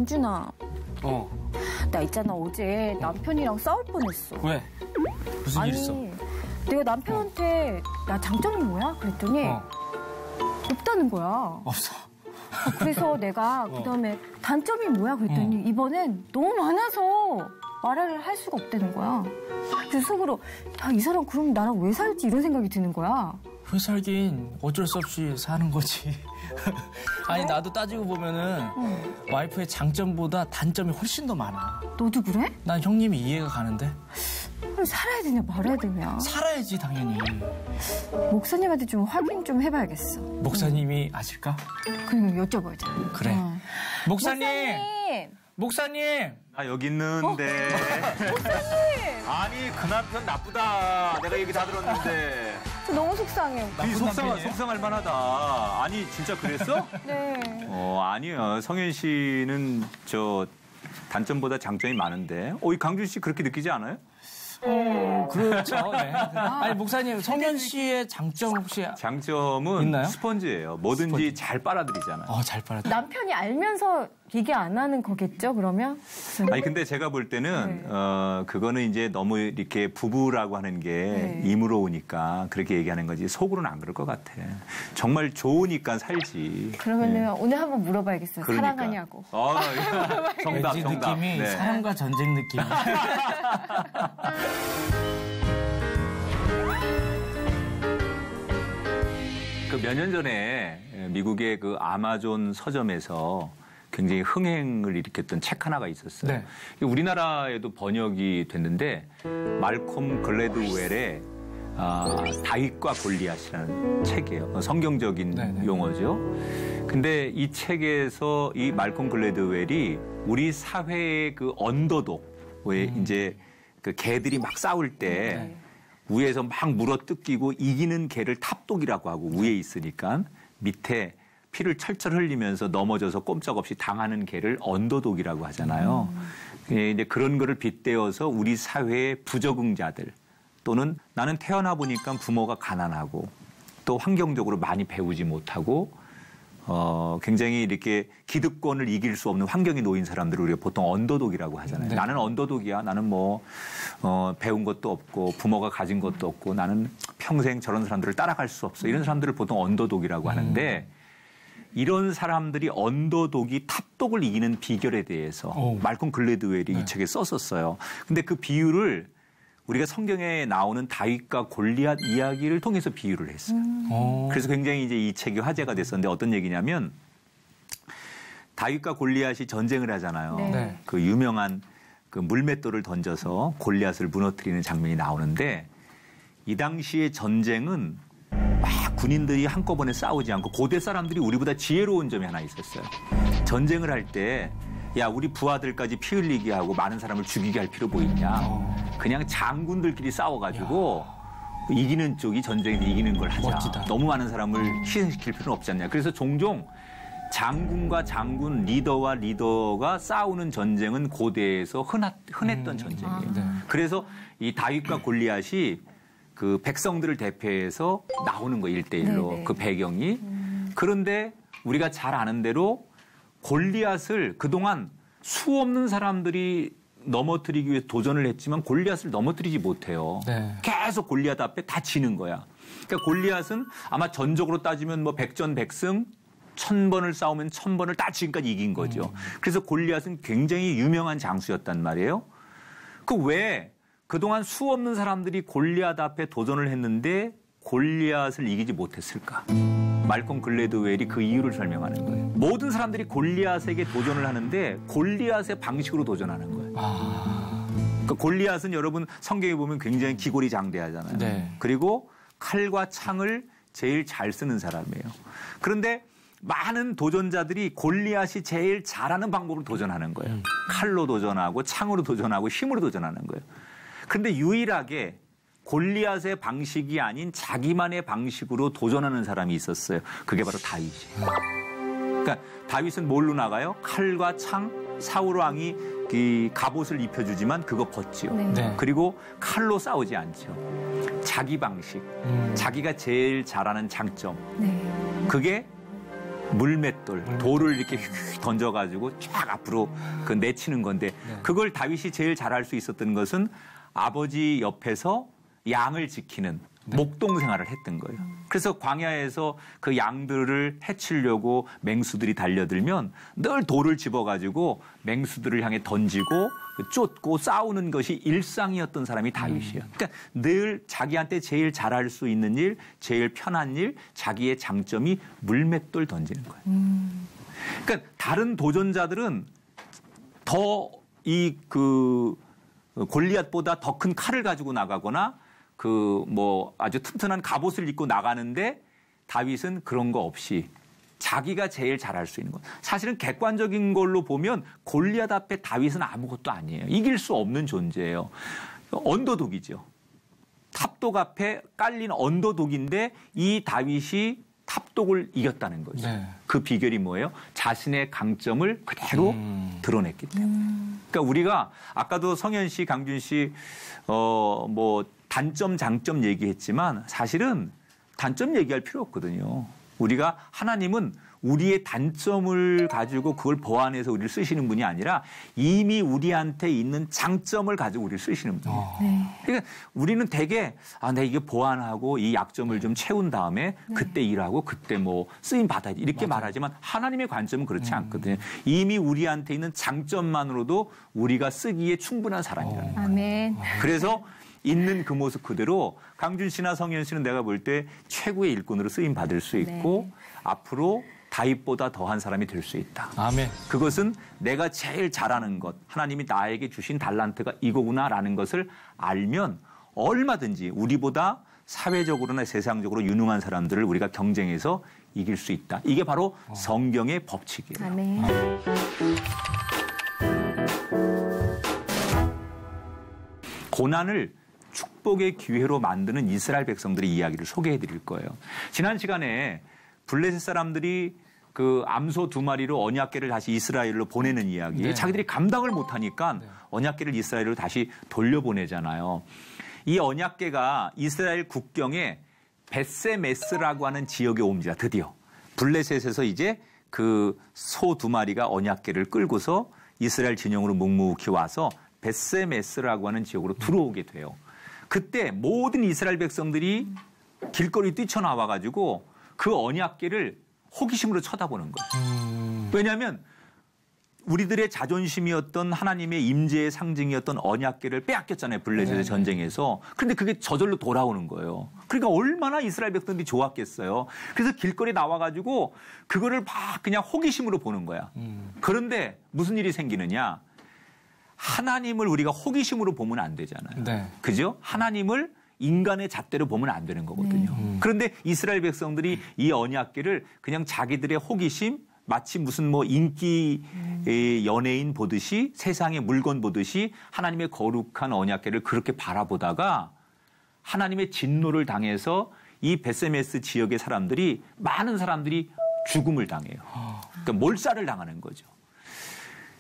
영준아. 나 있잖아, 어제 남편이랑 싸울 뻔했어. 왜? 무슨 일 있어? 내가 남편한테 나 장점이 뭐야? 그랬더니 없다는 거야. 없어. 그래서 내가 그다음에 단점이 뭐야? 그랬더니 이번엔 너무 많아서 말을 할 수가 없다는 거야. 그래서 속으로 야, 이 사람 그럼 나랑 왜 살지? 이런 생각이 드는 거야. 왜 살긴 어쩔 수 없이 사는 거지. 아니 나도 따지고 보면은 와이프의 장점보다 단점이 훨씬 더 많아. 너도 그래? 난 형님이 이해가 가는데. 그럼 살아야 되냐 말아야 되냐. 살아야지 당연히. 목사님한테 좀 확인 좀 해봐야겠어. 목사님이 아실까? 그럼 여쭤보자. 그래. 목사님! 목사님! 나 여기 있는데. 목사님! 아니 그 남편 나쁘다. 내가 얘기 다 들었는데. 저 너무 속상해요. 속상할 만하다. 아니 진짜 그랬어? 네. 아니요. 성현 씨는 저 단점보다 장점이 많은데. 이 강준 씨 그렇게 느끼지 않아요? 그렇죠. 네. 아니 목사님, 성현 씨의 장점 혹시 장점은 있나요? 스펀지예요. 뭐든지 잘 빨아들이잖아요. 잘 빨아들여. 남편이 알면서 얘기 안 하는 거겠죠, 그러면? 아니 근데 제가 볼 때는 그거는 이제 너무 이렇게 부부라고 하는 게 임으로 오니까 그렇게 얘기하는 거지 속으로는 안 그럴 것 같아. 정말 좋으니까 살지. 그러면은 오늘 한번 물어봐야겠어요. 그러니까. 사랑하냐고. 정답. 느낌이 네. 사랑과 전쟁 느낌. 그 몇 년 전에 미국의 그 아마존 서점에서 굉장히 흥행을 일으켰던 책 하나가 있었어요. 네. 우리나라에도 번역이 됐는데 말콤 글래드웰의 다윗과 골리앗이라는 책이에요. 성경적인 용어죠. 근데 이 책에서 이 말콤 글래드웰이 우리 사회의 그 언더독, 이제 그 개들이 막 싸울 때 위에서 막 물어뜯기고 이기는 개를 탑독이라고 하고 위에 있으니까 밑에 피를 철철 흘리면서 넘어져서 꼼짝없이 당하는 개를 언더독이라고 하잖아요. 이제 그런 거를 빗대어서 우리 사회의 부적응자들 또는 나는 태어나 보니까 부모가 가난하고 또 환경적으로 많이 배우지 못하고 굉장히 이렇게 기득권을 이길 수 없는 환경에 놓인 사람들을 우리가 보통 언더독이라고 하잖아요. 네. 나는 언더독이야. 나는 배운 것도 없고 부모가 가진 것도 없고 나는 평생 저런 사람들을 따라갈 수 없어. 이런 사람들을 보통 언더독이라고 하는데 이런 사람들이 언더독이 탑독을 이기는 비결에 대해서 말콤 글래드웰이 이 책에 썼었어요. 근데 그 비유를 우리가 성경에 나오는 다윗과 골리앗 이야기를 통해서 비유를 했어요. 그래서 굉장히 이제 이 책이 화제가 됐었는데 어떤 얘기냐면 다윗과 골리앗이 전쟁을 하잖아요. 네. 그 유명한 그 물맷돌을 던져서 골리앗을 무너뜨리는 장면이 나오는데 이 당시의 전쟁은 막 군인들이 한꺼번에 싸우지 않고 고대 사람들이 우리보다 지혜로운 점이 하나 있었어요. 전쟁을 할 때 야, 우리 부하들까지 피 흘리게 하고 많은 사람을 죽이게 할 필요 뭐 있냐. 그냥 장군들끼리 싸워가지고 이기는 쪽이 전쟁에서 이기는 걸 하자. 멋지다. 너무 많은 사람을 희생시킬 필요는 없지 않냐. 그래서 종종 장군과 장군, 리더와 리더가 싸우는 전쟁은 고대에서 흔했던 전쟁이에요. 그래서 이 다윗과 골리앗이 그 백성들을 대표해서 나오는 거예요. 1대1로. 그 배경이. 그런데 우리가 잘 아는 대로 골리앗을 그동안 수 없는 사람들이 넘어뜨리기 위해 도전을 했지만 골리앗을 넘어뜨리지 못해요. 네. 계속 골리앗 앞에 다 지는 거야. 그러니까 골리앗은 아마 전적으로 따지면 뭐 백전백승 1000번을 싸우면 1000번을 다 지금까지 이긴 거죠. 그래서 골리앗은 굉장히 유명한 장수였단 말이에요. 그 왜 그동안 수 없는 사람들이 골리앗 앞에 도전을 했는데 골리앗을 이기지 못했을까? 말콤 글래드웰이 그 이유를 설명하는 거예요. 모든 사람들이 골리앗에게 도전을 하는데 골리앗의 방식으로 도전하는 거예요. 그러니까 골리앗은 여러분 성경에 보면 굉장히 기골이 장대하잖아요. 네. 그리고 칼과 창을 제일 잘 쓰는 사람이에요. 그런데 많은 도전자들이 골리앗이 제일 잘하는 방법으로 도전하는 거예요. 칼로 도전하고 창으로 도전하고 힘으로 도전하는 거예요. 그런데 유일하게 골리앗의 방식이 아닌 자기만의 방식으로 도전하는 사람이 있었어요. 그게 바로 다윗이에요. 그러니까 다윗은 뭘로 나가요? 칼과 창, 사울 왕이 이 갑옷을 입혀주지만 그거 벗지요. 네. 그리고 칼로 싸우지 않죠. 자기 방식, 자기가 제일 잘하는 장점. 그게 물맷돌, 돌을 이렇게 던져가지고 쫙 앞으로 그 내치는 건데 그걸 다윗이 제일 잘할 수 있었던 것은 아버지 옆에서 양을 지키는 목동 생활을 했던 거예요. 그래서 광야에서 그 양들을 해치려고 맹수들이 달려들면 늘 돌을 집어가지고 맹수들을 향해 던지고 쫓고 싸우는 것이 일상이었던 사람이 다윗이에요. 그러니까 늘 자기한테 제일 잘할 수 있는 일, 제일 편한 일, 자기의 장점이 물맷돌 던지는 거예요. 그러니까 다른 도전자들은 더 골리앗보다 더 큰 칼을 가지고 나가거나 아주 튼튼한 갑옷을 입고 나가는데 다윗은 그런 거 없이 자기가 제일 잘할 수 있는 것. 사실은 객관적인 걸로 보면 골리앗 앞에 다윗은 아무것도 아니에요. 이길 수 없는 존재예요. 언더독이죠. 탑독 앞에 깔린 언더독인데 이 다윗이 탑독을 이겼다는 거죠. 네. 그 비결이 뭐예요? 자신의 강점을 그대로 드러냈기 때문에. 그러니까 우리가 아까도 성현 씨, 강준 씨 단점, 장점 얘기했지만 사실은 단점 얘기할 필요 없거든요. 우리가 하나님은 우리의 단점을 가지고 그걸 보완해서 우리를 쓰시는 분이 아니라 이미 우리한테 있는 장점을 가지고 우리를 쓰시는 분이에요. 그러니까 우리는 되게 내가 이게 보완하고 이 약점을 좀 채운 다음에 그때 일하고 그때 쓰임 받아야지 이렇게 말하지만 하나님의 관점은 그렇지 않거든요. 이미 우리한테 있는 장점만으로도 우리가 쓰기에 충분한 사람이라는 거예요. 아멘. 그래서 있는 그 모습 그대로 강준 씨나 성현 씨는 내가 볼 때 최고의 일꾼으로 쓰임 받을 수 있고 앞으로 다윗보다 더한 사람이 될 수 있다. 아멘. 그것은 내가 제일 잘하는 것, 하나님이 나에게 주신 달란트가 이거구나라는 것을 알면 얼마든지 우리보다 사회적으로나 세상적으로 유능한 사람들을 우리가 경쟁해서 이길 수 있다. 이게 바로 성경의 법칙이에요. 아멘. 고난을 축복의 기회로 만드는 이스라엘 백성들의 이야기를 소개해 드릴 거예요. 지난 시간에 블레셋 사람들이 그 암소 2마리로 언약궤를 다시 이스라엘로 보내는 이야기. 자기들이 감당을 못하니까 언약궤를 이스라엘로 다시 돌려보내잖아요. 이 언약궤가 이스라엘 국경에 벳세메스라고 하는 지역에 옵니다. 드디어. 블레셋에서 이제 그 소 2마리가 언약궤를 끌고서 이스라엘 진영으로 묵묵히 와서 벳세메스라고 하는 지역으로 들어오게 돼요. 그때 모든 이스라엘 백성들이 길거리 뛰쳐나와가지고 그 언약궤를 호기심으로 쳐다보는 거예요. 왜냐하면 우리들의 자존심이었던 하나님의 임재의 상징이었던 언약궤를 빼앗겼잖아요. 블레셋의 전쟁에서. 그런데 그게 저절로 돌아오는 거예요. 그러니까 얼마나 이스라엘 백성들이 좋았겠어요. 그래서 길거리 나와가지고 그거를 막 그냥 호기심으로 보는 거야. 그런데 무슨 일이 생기느냐. 하나님을 우리가 호기심으로 보면 안 되잖아요. 네. 그죠? 하나님을 인간의 잣대로 보면 안 되는 거거든요. 그런데 이스라엘 백성들이 이 언약궤를 그냥 자기들의 호기심, 마치 무슨 인기 연예인 보듯이 세상의 물건 보듯이 하나님의 거룩한 언약궤를 그렇게 바라보다가 하나님의 진노를 당해서 이 벳세메스 지역의 사람들이 많은 사람들이 죽음을 당해요. 그러니까 몰살을 당하는 거죠.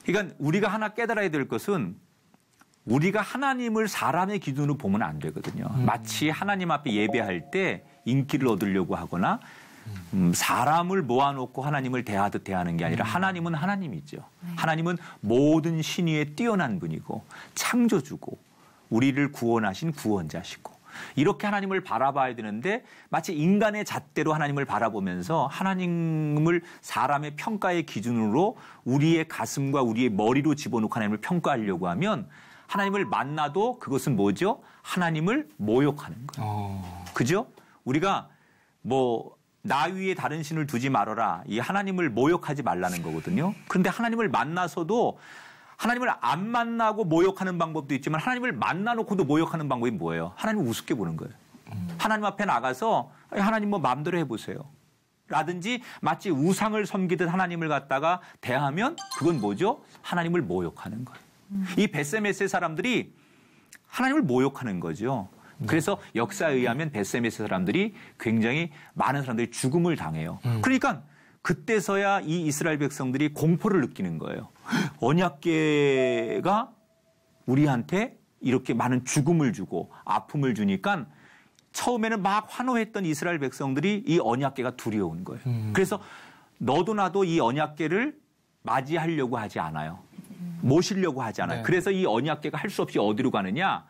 그러니까 우리가 하나 깨달아야 될 것은 우리가 하나님을 사람의 기준으로 보면 안 되거든요. 마치 하나님 앞에 예배할 때 인기를 얻으려고 하거나 사람을 모아놓고 하나님을 대하듯 대하는 게 아니라 하나님은 하나님이죠. 하나님은 모든 신위에 뛰어난 분이고 창조주고 우리를 구원하신 구원자시고 이렇게 하나님을 바라봐야 되는데 마치 인간의 잣대로 하나님을 바라보면서 하나님을 사람의 평가의 기준으로 우리의 가슴과 우리의 머리로 집어넣고 하나님을 평가하려고 하면 하나님을 만나도 그것은 뭐죠? 하나님을 모욕하는 거예요. 그죠? 우리가 나 위에 다른 신을 두지 말아라. 이 하나님을 모욕하지 말라는 거거든요. 그런데 하나님을 만나서도 하나님을 안 만나고 모욕하는 방법도 있지만 하나님을 만나놓고도 모욕하는 방법이 뭐예요? 하나님을 우습게 보는 거예요. 하나님 앞에 나가서 하나님 마음대로 해보세요. 라든지 마치 우상을 섬기듯 하나님을 갖다가 대하면 그건 뭐죠? 하나님을 모욕하는 거예요. 이 벳세메스의 사람들이 하나님을 모욕하는 거죠. 그래서 역사에 의하면 벳세메스 사람들이 굉장히 많은 사람들이 죽음을 당해요. 그러니까 그때서야 이 이스라엘 백성들이 공포를 느끼는 거예요. 언약궤가 우리한테 이렇게 많은 죽음을 주고 아픔을 주니까 처음에는 막 환호했던 이스라엘 백성들이 이 언약궤가 두려운 거예요. 그래서 너도 나도 이 언약궤를 맞이하려고 하지 않아요. 모시려고 하지 않아요. 네. 그래서 이 언약궤가 할 수 없이 어디로 가느냐?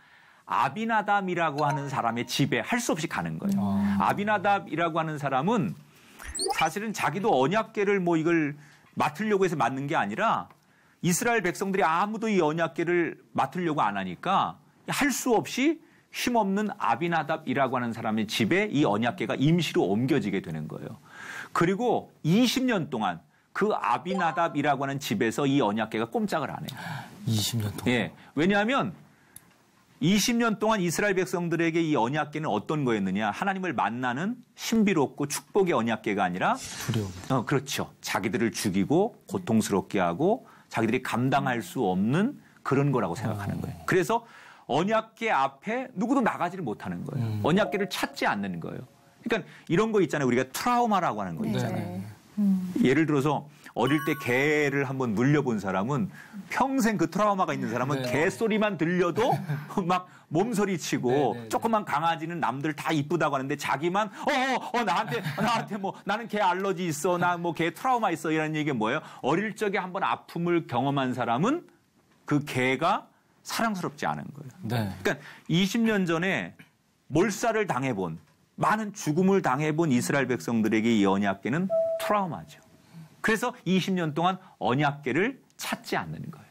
아비나답이라고 하는 사람의 집에 할 수 없이 가는 거예요. 아비나답이라고 하는 사람은 사실은 자기도 언약궤를 뭐 이걸 맡으려고 해서 맡는 게 아니라 이스라엘 백성들이 아무도 이 언약궤를 맡으려고 안 하니까 할 수 없이 힘없는 아비나답이라고 하는 사람의 집에 이 언약궤가 임시로 옮겨지게 되는 거예요. 그리고 20년 동안 그 아비나답이라고 하는 집에서 이 언약궤가 꼼짝을 안 해요. 20년 동안. 예. 왜냐하면 20년 동안 이스라엘 백성들에게 이 언약궤는 어떤 거였느냐? 하나님을 만나는 신비롭고 축복의 언약궤가 아니라 두려움. 그렇죠. 자기들을 죽이고 고통스럽게 하고 자기들이 감당할 수 없는 그런 거라고 생각하는 거예요. 그래서 언약궤 앞에 누구도 나가지를 못하는 거예요. 언약궤를 찾지 않는 거예요. 그러니까 이런 거 있잖아요. 우리가 트라우마라고 하는 거 있잖아요. 예를 들어서 어릴 때 개를 한번 물려본 사람은 평생 그 트라우마가 있는 사람은 네. 개 소리만 들려도 막 몸소리 치고 조그만 강아지는 남들 다 이쁘다고 하는데 자기만 나한테 뭐 나는 개 알러지 있어 나 뭐 개 트라우마 있어 이런 얘기가 뭐예요? 어릴 적에 한번 아픔을 경험한 사람은 그 개가 사랑스럽지 않은 거예요. 네. 그러니까 20년 전에 몰살을 당해본 많은 죽음을 당해본 이스라엘 백성들에게 이 언약궤는 트라우마죠. 그래서 20년 동안 언약궤를 찾지 않는 거예요.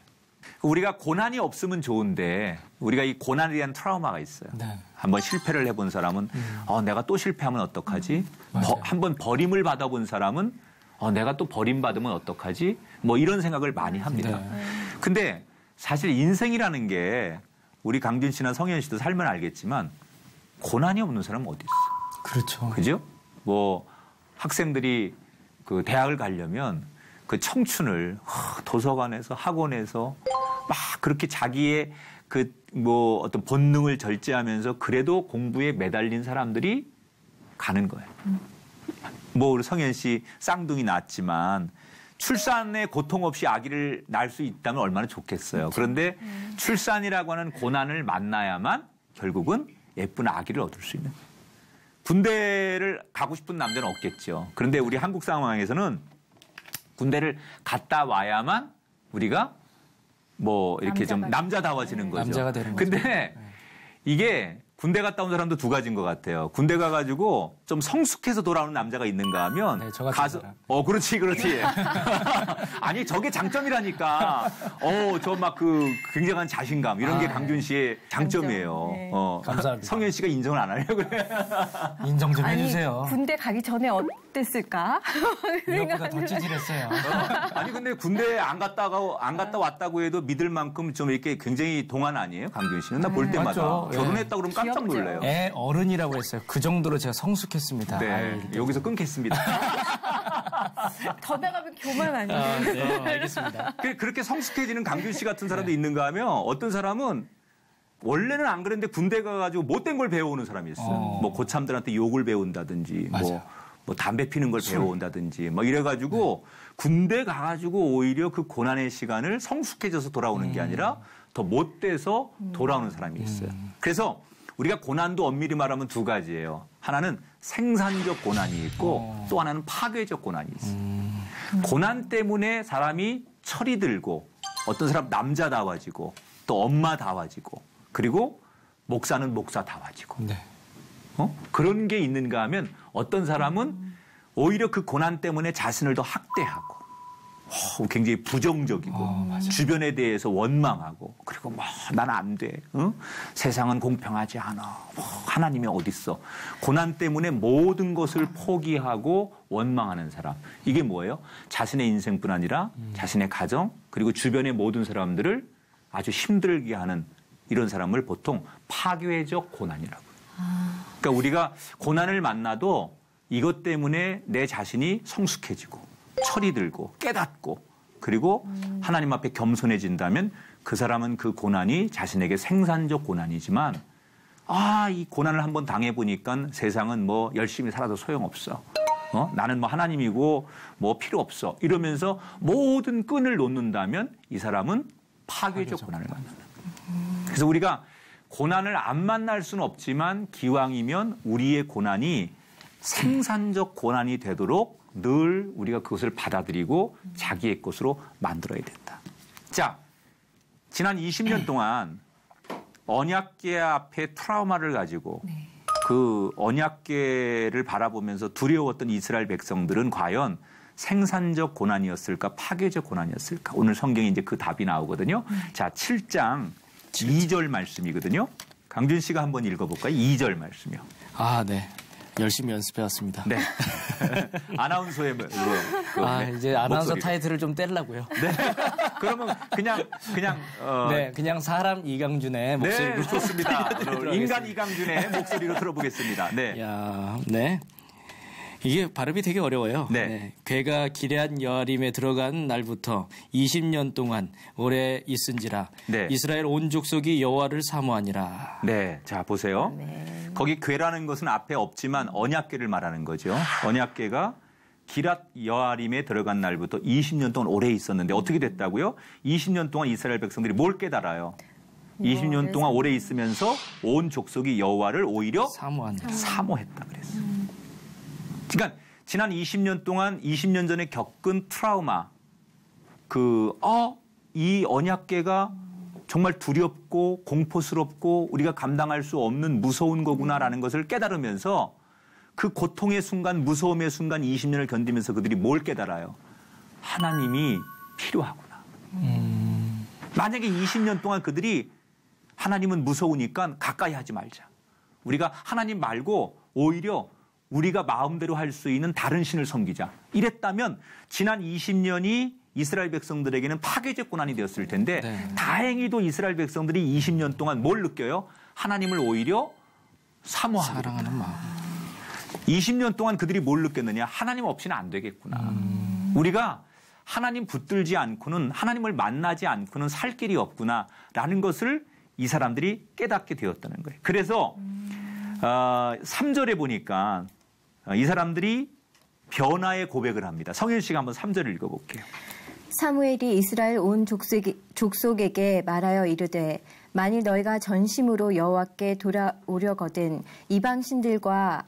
우리가 고난이 없으면 좋은데 우리가 이 고난에 대한 트라우마가 있어요. 네. 한번 실패를 해본 사람은 내가 또 실패하면 어떡하지? 한번 버림을 받아본 사람은 내가 또 버림받으면 어떡하지? 뭐 이런 생각을 많이 합니다. 근데 사실 인생이라는 게 우리 강준 씨나 성현 씨도 살면 알겠지만 고난이 없는 사람은 어디 있어? 그렇죠. 그죠? 뭐 학생들이 그 대학을 가려면 그 청춘을 도서관에서 학원에서 막 그렇게 자기의 그 뭐 어떤 본능을 절제하면서 그래도 공부에 매달린 사람들이 가는 거예요. 뭐 우리 성현 씨 쌍둥이 낳았지만 출산에 고통 없이 아기를 낳을 수 있다면 얼마나 좋겠어요. 그런데 출산이라고 하는 고난을 만나야만 결국은 예쁜 아기를 얻을 수 있는. 군대를 가고 싶은 남자는 없겠죠. 그런데 우리 한국 상황에서는 군대를 갔다 와야만 우리가 뭐 이렇게 좀 남자다워지는 거죠. 남자가 되는 거죠. 근데 이게 군대 갔다 온 사람도 두 가지인 것 같아요. 군대 가가지고 좀 성숙해서 돌아오는 남자가 있는가 하면 네, 저 같은 가서 사람. 그렇지. 아니 저게 장점이라니까. 저 막 그 굉장한 자신감 이런 게 강준 씨의 장점이에요. 네. 감사합니다. 성현 씨가 인정을 안 하려고 그래. 인정 좀 아니, 해주세요. 군대 가기 전에 어땠을까? 이것보다 더 찌질했어요. 아니 근데 군대 안 갔다 왔다고 해도 믿을 만큼 좀 이렇게 굉장히 동안 아니에요, 강준 씨는? 나 볼 때마다 맞죠. 결혼했다 그러면 깜짝 귀엽죠. 놀래요. 애 어른이라고 했어요. 그 정도로 제가 성숙했습니다. 네, 여기서 끊겠습니다. 더 나가면 교만 아니에요? 네, 알겠습니다. 그렇게 성숙해지는 강준 씨 같은 사람도 있는가 하면 어떤 사람은 원래는 안 그랬는데 군대 가가지고 못된 걸 배워오는 사람이 있어요. 뭐 고참들한테 욕을 배운다든지, 뭐 담배 피는 걸 배워온다든지, 뭐 이래가지고 군대 가가지고 오히려 그 고난의 시간을 성숙해져서 돌아오는 게 아니라 더 못돼서 돌아오는 사람이 있어요. 그래서 우리가 고난도 엄밀히 말하면 두 가지예요. 하나는 생산적 고난이 있고 또 하나는 파괴적 고난이 있어요. 고난 때문에 사람이 철이 들고 어떤 사람 남자다워지고 또 엄마다워지고 그리고 목사는 목사다워지고 네. 그런 게 있는가 하면 어떤 사람은 오히려 그 고난 때문에 자신을 더 학대하고 굉장히 부정적이고 주변에 대해서 원망하고 그리고 뭐 난 안 돼. 세상은 공평하지 않아. 하나님이 어디 있어. 고난 때문에 모든 것을 포기하고 원망하는 사람. 이게 뭐예요? 자신의 인생뿐 아니라 자신의 가정 그리고 주변의 모든 사람들을 아주 힘들게 하는 이런 사람을 보통 파괴적 고난이라고 해요. 그러니까 우리가 고난을 만나도 이것 때문에 내 자신이 성숙해지고 철이 들고 깨닫고 그리고 하나님 앞에 겸손해진다면 그 사람은 그 고난이 자신에게 생산적 고난이지만 이 고난을 한번 당해보니까 세상은 뭐 열심히 살아도 소용없어. 나는 뭐 하나님이고 뭐 필요 없어. 이러면서 모든 끈을 놓는다면 이 사람은 파괴적 고난을 만나는 거예요. 그래서 우리가 고난을 안 만날 수는 없지만 기왕이면 우리의 고난이 생산적 고난이 되도록 늘 우리가 그것을 받아들이고 자기의 것으로 만들어야 된다. 자, 지난 20년 동안 언약궤 앞에 트라우마를 가지고 그 언약궤를 바라보면서 두려웠던 이스라엘 백성들은 과연 생산적 고난이었을까, 파괴적 고난이었을까? 오늘 성경에 이제 그 답이 나오거든요. 자, 7장 2절 말씀이거든요. 강준 씨가 한번 읽어볼까요? 2절 말씀이요. 아, 네. 열심히 연습해왔습니다. 네. 아나운서의 이제 아나운서 목소리로. 타이틀을 좀 떼려고요. 네. 그러면 그냥 사람 이강준의 목소리로. 네, 좋습니다. 인간 이강준의 목소리로 들어보겠습니다. 네. 야, 네. 이게 발음이 되게 어려워요. 네. 네. 괴가 기럇 여아림에 들어간 날부터 20년 동안 오래 있은지라 네. 이스라엘 온 족속이 여호와를 사모하니라. 네, 자 보세요. 거기 괴라는 것은 앞에 없지만 언약궤를 말하는 거죠. 언약궤가 기럇 여아림에 들어간 날부터 20년 동안 오래 있었는데 어떻게 됐다고요? 20년 동안 이스라엘 백성들이 뭘 깨달아요? 20년 동안 오래 있으면서 온 족속이 여호와를 오히려 사모했다 그랬어요. 그러니까 지난 20년 동안 20년 전에 겪은 트라우마, 이 언약궤가 정말 두렵고 공포스럽고 우리가 감당할 수 없는 무서운 거구나라는 것을 깨달으면서 그 고통의 순간, 무서움의 순간 20년을 견디면서 그들이 뭘 깨달아요? 하나님이 필요하구나. 만약에 20년 동안 그들이 하나님은 무서우니까 가까이 하지 말자. 우리가 하나님 말고 오히려 우리가 마음대로 할 수 있는 다른 신을 섬기자. 이랬다면 지난 20년이 이스라엘 백성들에게는 파괴적 고난이 되었을 텐데 다행히도 이스라엘 백성들이 20년 동안 뭘 느껴요? 하나님을 오히려 사모하고 사랑하는 마음. 20년 동안 그들이 뭘 느꼈느냐? 하나님 없이는 안 되겠구나. 우리가 하나님 붙들지 않고는 하나님을 만나지 않고는 살 길이 없구나라는 것을 이 사람들이 깨닫게 되었다는 거예요. 그래서 3절에 보니까 이 사람들이 변화의 고백을 합니다. 성현 씨가 한번 3절을 읽어볼게요. 사무엘이 이스라엘 온 족속에게 말하여 이르되 만일 너희가 전심으로 여호와께 돌아오려거든 이방 신들과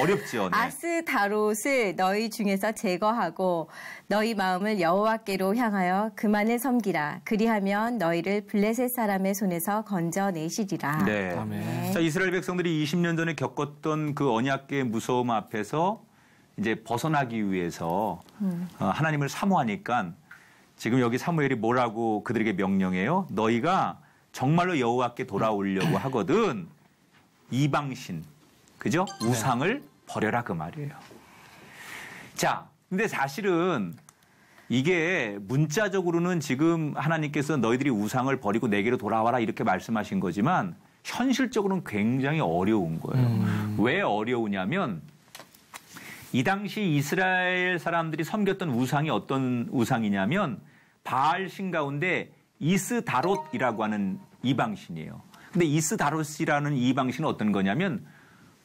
어렵죠. 네. 아스다롯을 너희 중에서 제거하고 너희 마음을 여호와께로 향하여 그만을 섬기라. 그리하면 너희를 블레셋 사람의 손에서 건져내시리라. 네. 아멘. 자, 이스라엘 백성들이 20년 전에 겪었던 그 언약궤의 무서움 앞에서 이제 벗어나기 위해서 하나님을 사모하니까 지금 여기 사무엘이 뭐라고 그들에게 명령해요? 너희가 정말로 여호와께 돌아오려고 하거든 이방신, 그죠? 우상을 버려라 그 말이에요. 자, 근데 사실은 이게 문자적으로는 지금 하나님께서 너희들이 우상을 버리고 내게로 돌아와라 이렇게 말씀하신 거지만 현실적으로는 굉장히 어려운 거예요. 왜 어려우냐면 이 당시 이스라엘 사람들이 섬겼던 우상이 어떤 우상이냐면 바알신 가운데 이스다롯이라고 하는 이방신이에요. 근데 이스다롯이라는 이방신은 어떤 거냐면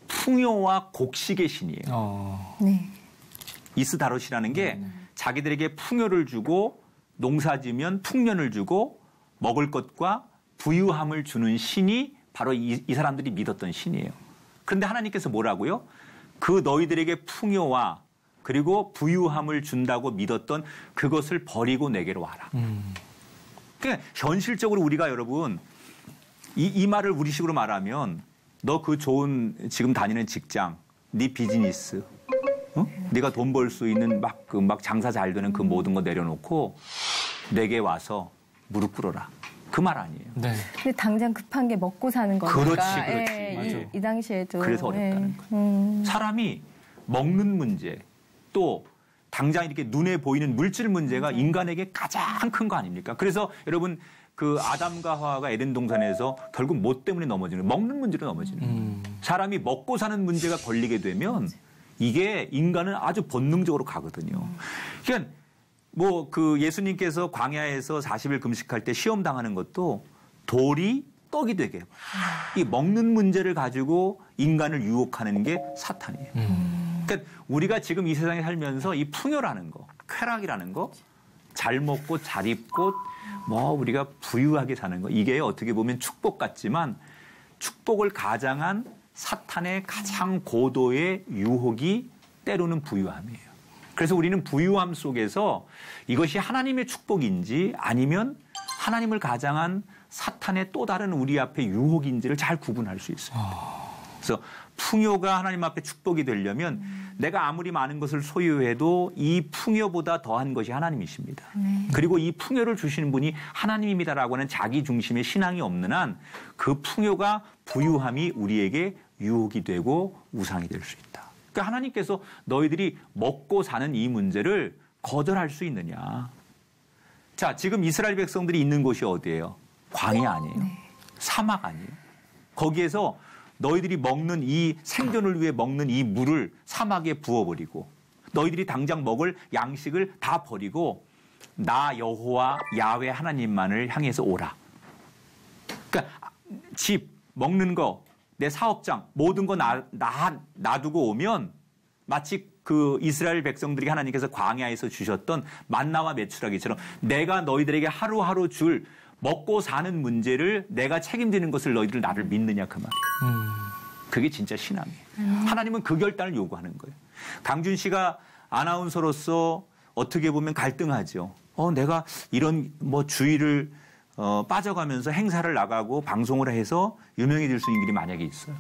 풍요와 곡식의 신이에요. 네. 이스다롯이라는 게 자기들에게 풍요를 주고 농사지면 풍년을 주고 먹을 것과 부유함을 주는 신이 바로 이 사람들이 믿었던 신이에요. 그런데 하나님께서 뭐라고요? 그 너희들에게 풍요와 그리고 부유함을 준다고 믿었던 그것을 버리고 내게로 와라. 그러니까 현실적으로 우리가 여러분 이 말을 우리식으로 말하면 너 그 좋은 지금 다니는 직장, 네 비즈니스, 네가 돈 벌 수 있는 막 장사 잘 되는 그 모든 거 내려놓고 내게 와서 무릎 꿇어라. 그 말 아니에요. 네. 근데 당장 급한 게 먹고 사는 거니까. 그렇지. 이 당시에도. 그래서 어렵다는 거예요. 사람이 먹는 문제 또 당장 이렇게 눈에 보이는 물질 문제가 인간에게 가장 큰 거 아닙니까? 그래서 여러분 그 아담과 하와가 에덴 동산에서 결국 뭐 때문에 넘어지는 먹는 문제로 넘어지는 사람이 먹고 사는 문제가 걸리게 되면 이게 인간은 아주 본능적으로 가거든요. 그러니까 뭐 그 예수님께서 광야에서 40일 금식할 때 시험 당하는 것도 돌이 떡이 되게 해요. 이 먹는 문제를 가지고 인간을 유혹하는 게 사탄이에요. 그러니까 우리가 지금 이 세상에 살면서 이 풍요라는 거, 쾌락이라는 거, 잘 먹고 잘 입고 뭐 우리가 부유하게 사는 거 이게 어떻게 보면 축복 같지만 축복을 가장한 사탄의 가장 고도의 유혹이 때로는 부유함이에요. 그래서 우리는 부유함 속에서 이것이 하나님의 축복인지 아니면 하나님을 가장한 사탄의 또 다른 우리 앞에 유혹인지를 잘 구분할 수 있어요. 그래서 풍요가 하나님 앞에 축복이 되려면 내가 아무리 많은 것을 소유해도 이 풍요보다 더한 것이 하나님이십니다. 그리고 이 풍요를 주시는 분이 하나님입니다라고 하는 자기 중심의 신앙이 없는 한 그 풍요가 부유함이 우리에게 유혹이 되고 우상이 될 수 있다. 그러니까 하나님께서 너희들이 먹고 사는 이 문제를 거절할 수 있느냐. 자, 지금 이스라엘 백성들이 있는 곳이 어디예요? 광야 아니에요. 사막 아니에요. 거기에서 너희들이 먹는 이 생존을 위해 먹는 이 물을 사막에 부어버리고 너희들이 당장 먹을 양식을 다 버리고 나 여호와 야훼 하나님만을 향해서 오라. 그러니까 집, 먹는 거, 내 사업장 모든 거 놔두고 오면 마치 그 이스라엘 백성들이 하나님께서 광야에서 주셨던 만나와 메추라기처럼 내가 너희들에게 하루하루 줄 먹고 사는 문제를 내가 책임지는 것을 너희들 나를 믿느냐 그 말이에요. 그게 진짜 신앙이에요. 하나님은 그 결단을 요구하는 거예요. 강준 씨가 아나운서로서 어떻게 보면 갈등하죠. 내가 이런 뭐 주의를 빠져가면서 행사를 나가고 방송을 해서 유명해질 수 있는 길이 만약에 있어요.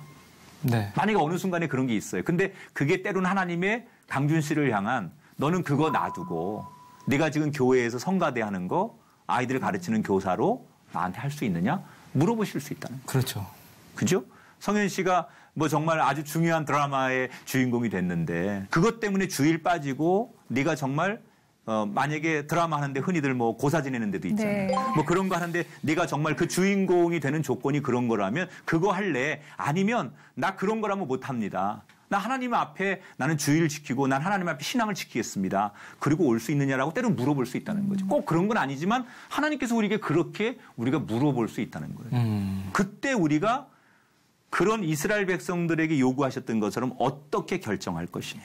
네. 만약에 어느 순간에 그런 게 있어요. 근데 그게 때로는 하나님의 강준 씨를 향한 너는 그거 놔두고 네가 지금 교회에서 성가대 하는 거 아이들을 가르치는 교사로 나한테 할 수 있느냐? 물어보실 수 있다는 거예요. 그렇죠. 그죠? 성현 씨가 뭐 정말 아주 중요한 드라마의 주인공이 됐는데 그것 때문에 주일 빠지고 네가 정말 만약에 드라마 하는데 흔히들 뭐 고사 지내는 데도 있잖아요. 네. 뭐 그런 거 하는데 네가 정말 그 주인공이 되는 조건이 그런 거라면 그거 할래? 아니면 나 그런 거라면 못 합니다. 나 하나님 앞에 나는 주의를 지키고 난 하나님 앞에 신앙을 지키겠습니다. 그리고 올 수 있느냐라고 때로 물어볼 수 있다는 거죠. 꼭 그런 건 아니지만 하나님께서 우리에게 그렇게 우리가 물어볼 수 있다는 거예요. 그때 우리가 그런 이스라엘 백성들에게 요구하셨던 것처럼 어떻게 결정할 것이냐.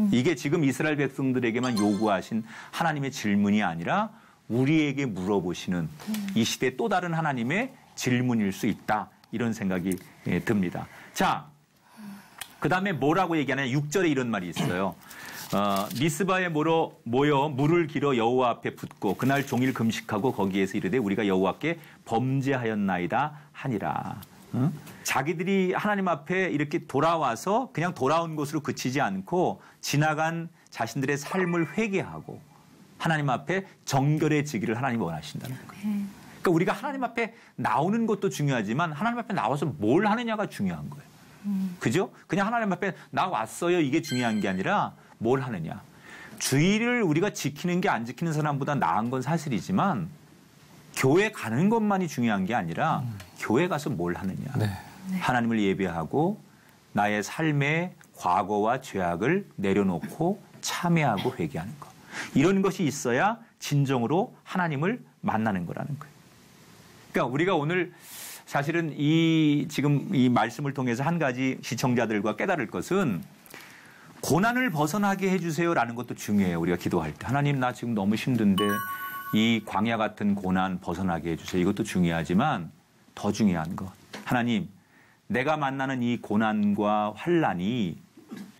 이게 지금 이스라엘 백성들에게만 요구하신 하나님의 질문이 아니라 우리에게 물어보시는 이 시대 또 다른 하나님의 질문일 수 있다. 이런 생각이 듭니다. 자, 그 다음에 뭐라고 얘기하냐. 6절에 이런 말이 있어요. 미스바에 모여 물을 길어 여호와 앞에 붓고 그날 종일 금식하고 거기에서 이르되 우리가 여호와께 범죄하였나이다 하니라. 자기들이 하나님 앞에 이렇게 돌아와서 그냥 돌아온 것으로 그치지 않고 지나간 자신들의 삶을 회개하고 하나님 앞에 정결해지기를 하나님이 원하신다는 거예요. 그러니까 우리가 하나님 앞에 나오는 것도 중요하지만 하나님 앞에 나와서 뭘 하느냐가 중요한 거예요. 그죠? 그냥 하나님 앞에 나 왔어요 이게 중요한 게 아니라 뭘 하느냐. 주의를 우리가 지키는 게 안 지키는 사람보다 나은 건 사실이지만 교회 가는 것만이 중요한 게 아니라 교회 가서 뭘 하느냐. 네. 하나님을 예배하고 나의 삶의 과거와 죄악을 내려놓고 참회하고 회개하는 것. 이런 것이 있어야 진정으로 하나님을 만나는 거라는 거예요. 그러니까 우리가 오늘 사실은 지금 이 말씀을 통해서 한 가지 시청자들과 깨달을 것은 고난을 벗어나게 해주세요라는 것도 중요해요. 우리가 기도할 때. 하나님 나 지금 너무 힘든데 이 광야 같은 고난 벗어나게 해주세요. 이것도 중요하지만 더 중요한 것. 하나님 내가 만나는 이 고난과 환난이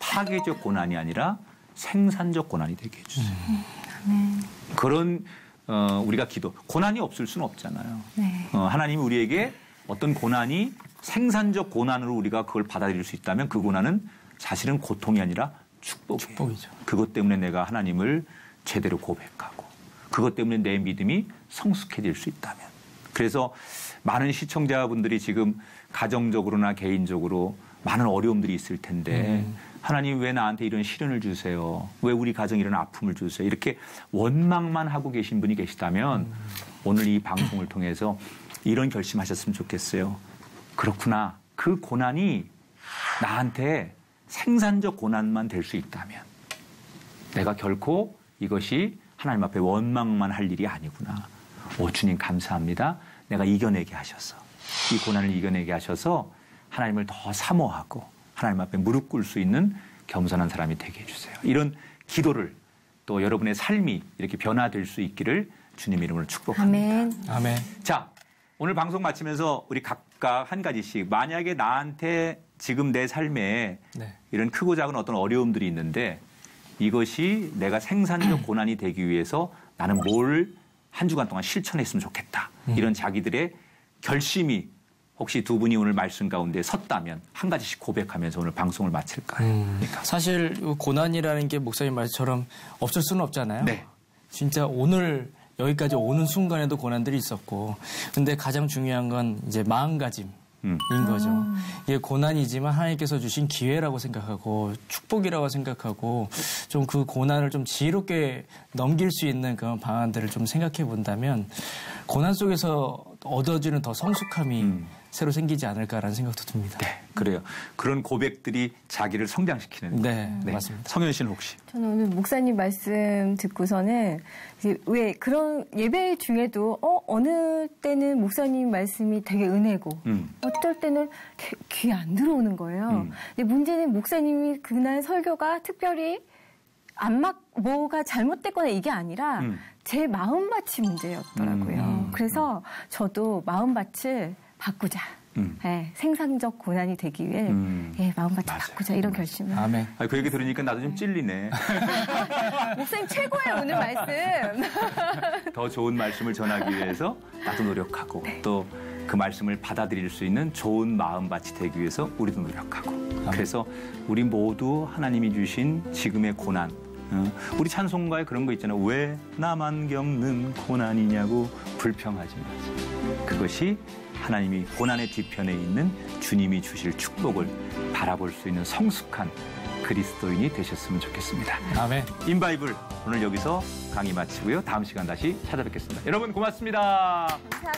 파괴적 고난이 아니라 생산적 고난이 되게 해주세요. 그런 우리가 고난이 없을 수는 없잖아요. 네. 하나님이 우리에게 어떤 고난이 생산적 고난으로 우리가 그걸 받아들일 수 있다면 그 고난은 사실은 고통이 아니라 축복이죠. 그것 때문에 내가 하나님을 제대로 고백하고 그것 때문에 내 믿음이 성숙해질 수 있다면. 그래서 많은 시청자분들이 지금 가정적으로나 개인적으로 많은 어려움들이 있을 텐데 하나님 왜 나한테 이런 시련을 주세요? 왜 우리 가정에 이런 아픔을 주세요? 이렇게 원망만 하고 계신 분이 계시다면 오늘 이 방송을 통해서 이런 결심하셨으면 좋겠어요. 그렇구나. 그 고난이 나한테 생산적 고난만 될 수 있다면 내가 결코 이것이 하나님 앞에 원망만 할 일이 아니구나. 주님 감사합니다. 내가 이겨내게 하셔서 이 고난을 이겨내게 하셔서 하나님을 더 사모하고 하나님 앞에 무릎 꿇을 수 있는 겸손한 사람이 되게 해주세요. 이런 기도를 또 여러분의 삶이 이렇게 변화될 수 있기를 주님 이름으로 축복합니다. 아멘. 아멘. 자, 오늘 방송 마치면서 우리 각각 한 가지씩 만약에 나한테 지금 내 삶에 네. 이런 크고 작은 어떤 어려움들이 있는데 이것이 내가 생산적 고난이 되기 위해서 나는 뭘 한 주간 동안 실천했으면 좋겠다. 이런 자기들의 결심이 혹시 두 분이 오늘 말씀 가운데 섰다면 한 가지씩 고백하면서 오늘 방송을 마칠까요? 그러니까. 사실 고난이라는 게 목사님 말처럼 없을 수는 없잖아요. 네. 진짜 오늘 여기까지 오는 순간에도 고난들이 있었고, 근데 가장 중요한 건 이제 마음가짐인 거죠. 이게 고난이지만 하나님께서 주신 기회라고 생각하고 축복이라고 생각하고 좀 그 고난을 좀 지혜롭게 넘길 수 있는 그런 방안들을 좀 생각해 본다면 고난 속에서 얻어지는 더 성숙함이 새로 생기지 않을까라는 생각도 듭니다. 네, 그래요. 그런 고백들이 자기를 성장시키는. 네, 맞습니다. 성현 씨는 혹시? 저는 오늘 목사님 말씀 듣고서는 왜 그런 예배 중에도 어느 때는 목사님 말씀이 되게 은혜고 어떨 때는 귀에 안 들어오는 거예요. 근데 문제는 목사님이 그날 설교가 특별히 뭐가 잘못됐거나 이게 아니라 제 마음밭이 문제였더라고요. 그래서 저도 마음밭을 바꾸자. 네, 생산적 고난이 되기 위해 마음밭을 바꾸자 이런 결심을. 아멘. 그 얘기 들으니까 나도 좀 찔리네. 목사님 최고예요 오늘 말씀. 더 좋은 말씀을 전하기 위해서 나도 노력하고 또 그 말씀을 받아들일 수 있는 좋은 마음밭이 되기 위해서 우리도 노력하고. 그래서 우리 모두 하나님이 주신 지금의 고난. 우리 찬송가에 그런 거 있잖아요. 왜 나만 겪는 고난이냐고 불평하지 마세요. 그것이 하나님이 고난의 뒤편에 있는 주님이 주실 축복을 바라볼 수 있는 성숙한 그리스도인이 되셨으면 좋겠습니다. 아멘. 인바이블 오늘 여기서 강의 마치고요. 다음 시간 다시 찾아뵙겠습니다. 여러분 고맙습니다. 감사합니다.